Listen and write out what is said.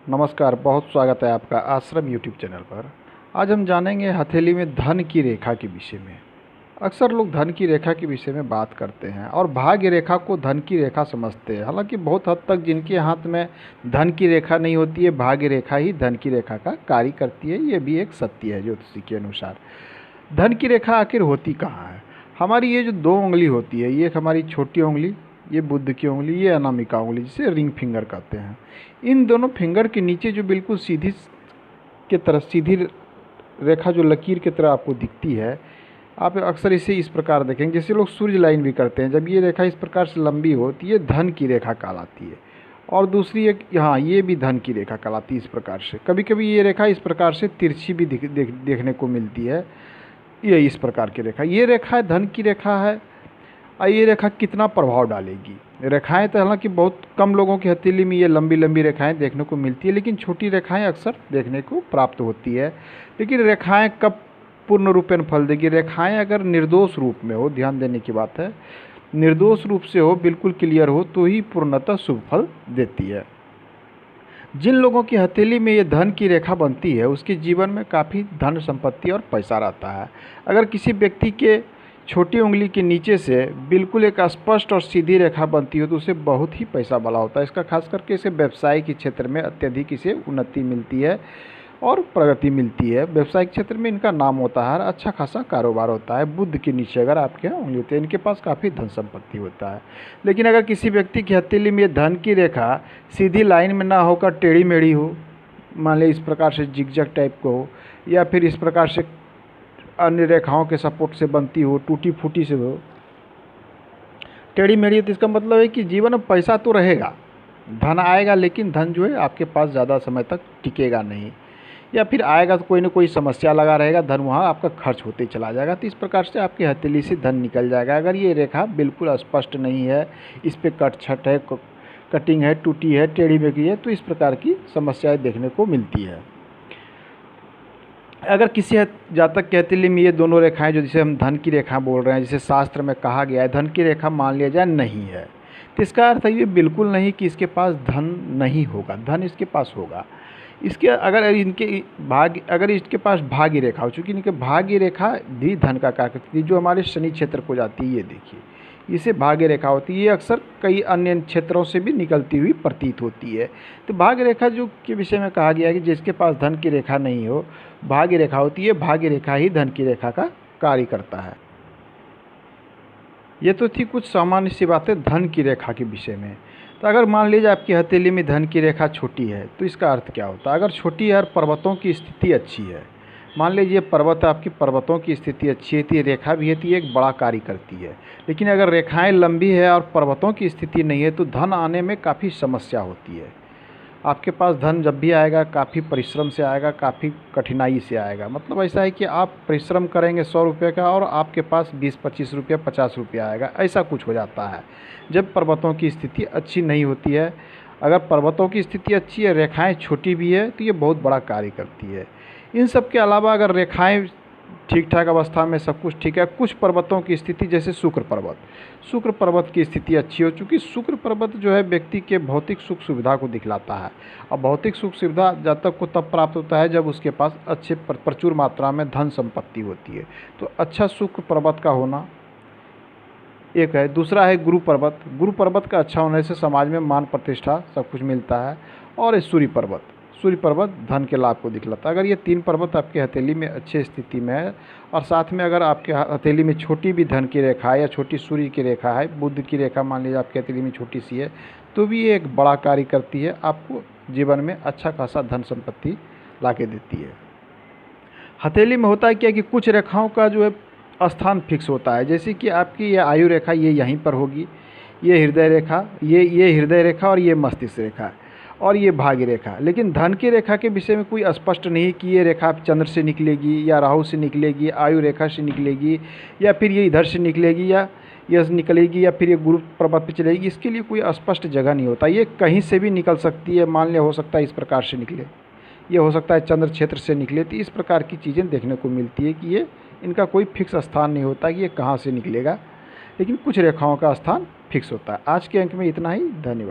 नमस्कार, बहुत स्वागत है आपका आश्रम यूट्यूब चैनल पर। आज हम जानेंगे हथेली में धन की रेखा के विषय में। अक्सर लोग धन की रेखा के विषय में बात करते हैं और भाग्य रेखा को धन की रेखा समझते हैं। हालांकि बहुत हद तक जिनके हाथ में धन की रेखा नहीं होती है, भाग्य रेखा ही धन की रेखा का कार्य करती है। ये भी एक सत्य है ज्योतिषी के अनुसार। धन की रेखा आखिर होती कहाँ है? हमारी ये जो दो उंगली होती है, ये एक हमारी छोटी उंगली, ये बुध की उंगली, ये अनामिका उंगली, जिसे रिंग फिंगर कहते हैं। इन दोनों फिंगर के नीचे जो बिल्कुल सीधी की तरह सीधी रेखा जो लकीर की तरह आपको दिखती है, आप अक्सर इसे इस प्रकार देखेंगे जैसे लोग सूर्य लाइन भी करते हैं। जब ये रेखा इस प्रकार से लंबी हो तो ये धन की रेखा कहलाती है। और दूसरी एक यहाँ ये भी धन की रेखा कहलाती है इस प्रकार से। कभी कभी ये रेखा इस प्रकार से तिरछी भी देखने को मिलती है। ये इस प्रकार की रेखा, ये रेखा धन की रेखा है। और ये रेखा कितना प्रभाव डालेगी? रेखाएं तो हालांकि बहुत कम लोगों की हथेली में ये लंबी लंबी रेखाएं देखने को मिलती है, लेकिन छोटी रेखाएं अक्सर देखने को प्राप्त होती है। लेकिन रेखाएं कब पूर्ण रूपेण फल देगी? रेखाएं अगर निर्दोष रूप में हो, ध्यान देने की बात है, निर्दोष रूप से हो, बिल्कुल क्लियर हो, तो ही पूर्णतः शुभ फल देती है। जिन लोगों की हथेली में ये धन की रेखा बनती है, उसके जीवन में काफ़ी धन संपत्ति और पैसा रहता है। अगर किसी व्यक्ति के छोटी उंगली के नीचे से बिल्कुल एक स्पष्ट और सीधी रेखा बनती हो तो उसे बहुत ही पैसा वाला होता है। इसका खास करके इसे व्यवसाय के क्षेत्र में अत्यधिक इसे उन्नति मिलती है और प्रगति मिलती है। व्यवसायिक क्षेत्र में इनका नाम होता है, अच्छा खासा कारोबार होता है। बुध के नीचे अगर आपके यहाँ उंगली होती है, इनके पास काफ़ी धन संपत्ति होता है। लेकिन अगर किसी व्यक्ति की हथेली में धन की रेखा सीधी लाइन में ना होकर टेढ़ी मेढ़ी हो, मान लीजिए इस प्रकार से जिगजैग टाइप को हो, या फिर इस प्रकार से अन्य रेखाओं के सपोर्ट से बनती हो, टूटी फूटी से हो, टेढ़ी मेढ़ी, तो इसका मतलब है कि जीवन में पैसा तो रहेगा, धन आएगा, लेकिन धन जो है आपके पास ज़्यादा समय तक टिकेगा नहीं, या फिर आएगा तो कोई ना कोई समस्या लगा रहेगा, धन वहाँ आपका खर्च होते चला जाएगा। तो इस प्रकार से आपकी हथेली से धन निकल जाएगा। अगर ये रेखा बिल्कुल स्पष्ट नहीं है, इस पर कट छट है, कटिंग है, टूटी है, टेढ़ी मेढ़ी है, तो इस प्रकार की समस्याएं देखने को मिलती है। अगर किसी जातक की हथेली में ये दोनों रेखाएं, जो जिसे हम धन की रेखा बोल रहे हैं, जिसे शास्त्र में कहा गया है धन की रेखा मान लिया जाए नहीं है, तो इसका अर्थ है ये बिल्कुल नहीं कि इसके पास धन नहीं होगा, धन इसके पास होगा। इसके अगर इसके पास भाग्य रेखा हो, चूँकि इनके भाग्य रेखा भी धन का कार्य करती है, जो हमारे शनि क्षेत्र को जाती है, ये देखिए, इसे भाग्य रेखा होती है। ये अक्सर कई अन्य क्षेत्रों से भी निकलती हुई प्रतीत होती है। तो भाग्य रेखा जो के विषय में कहा गया है कि जिसके पास धन की रेखा नहीं हो, भाग्य रेखा होती है, भाग्य रेखा ही धन की रेखा का कार्य करता है। ये तो थी कुछ सामान्य सी बातें धन की रेखा के विषय में। तो अगर मान लीजिए आपकी हथेली में धन की रेखा छोटी है, तो इसका अर्थ क्या होता है? अगर छोटी है और पर्वतों की स्थिति अच्छी है, मान लीजिए पर्वत, आपकी पर्वतों की स्थिति अच्छी है, तो ये रेखा भी है, तो ये एक बड़ा कार्य करती है। लेकिन अगर रेखाएं लंबी है और पर्वतों की स्थिति नहीं है, तो धन आने में काफ़ी समस्या होती है। आपके पास धन जब भी आएगा, काफ़ी परिश्रम से आएगा, काफ़ी कठिनाई से आएगा। मतलब ऐसा है कि आप परिश्रम करेंगे 100 रुपये का और आपके पास 20-25 रुपये, 50 रुपये आएगा, ऐसा कुछ हो जाता है जब पर्वतों की स्थिति अच्छी नहीं होती है। अगर पर्वतों की स्थिति अच्छी है, रेखाएँ छोटी भी है, तो ये बहुत बड़ा कार्य करती है। इन सब के अलावा अगर रेखाएं ठीक ठाक अवस्था में, सब कुछ ठीक है, कुछ पर्वतों की स्थिति, जैसे शुक्र पर्वत की स्थिति अच्छी हो, चूँकि शुक्र पर्वत जो है व्यक्ति के भौतिक सुख सुविधा को दिखलाता है। और भौतिक सुख सुविधा जातक को तब प्राप्त होता है जब उसके पास अच्छे प्रचुर मात्रा में धन संपत्ति होती है। तो अच्छा शुक्र पर्वत का होना एक है। दूसरा है गुरु पर्वत का अच्छा होने से समाज में मान प्रतिष्ठा सब कुछ मिलता है। और सूर्य पर्वत धन के लाभ को दिखलाता है। अगर ये 3 पर्वत आपके हथेली में अच्छी स्थिति में है, और साथ में अगर आपके हथेली में छोटी भी धन की रेखा है या छोटी सूर्य की रेखा है, बुध की रेखा मान लीजिए आपकी हथेली में छोटी सी है, तो भी ये एक बड़ा कार्य करती है, आपको जीवन में अच्छा खासा धन संपत्ति ला के देती है। हथेली में होता है क्या कि कुछ रेखाओं का जो है स्थान फिक्स होता है, जैसे कि आपकी ये आयु रेखा ये यहीं पर होगी, ये हृदय रेखा, ये हृदय रेखा, और ये मस्तिष्क रेखा, और ये भाग्य रेखा। लेकिन धन की रेखा के विषय में कोई स्पष्ट नहीं कि ये रेखा चंद्र से निकलेगी या राहु से निकलेगी, आयु रेखा से निकलेगी, या फिर ये इधर से निकलेगी या ये निकलेगी, या फिर ये गुरु पर्वत पे चलेगी। इसके लिए कोई स्पष्ट जगह नहीं होता, ये कहीं से भी निकल सकती है। मान लिया हो सकता है इस प्रकार से निकले, ये हो सकता है चंद्र क्षेत्र से निकले। तो इस प्रकार की चीज़ें देखने को मिलती है कि ये इनका कोई फिक्स स्थान नहीं होता कि ये कहाँ से निकलेगा, लेकिन कुछ रेखाओं का स्थान फिक्स होता है। आज के अंक में इतना ही, धन्यवाद।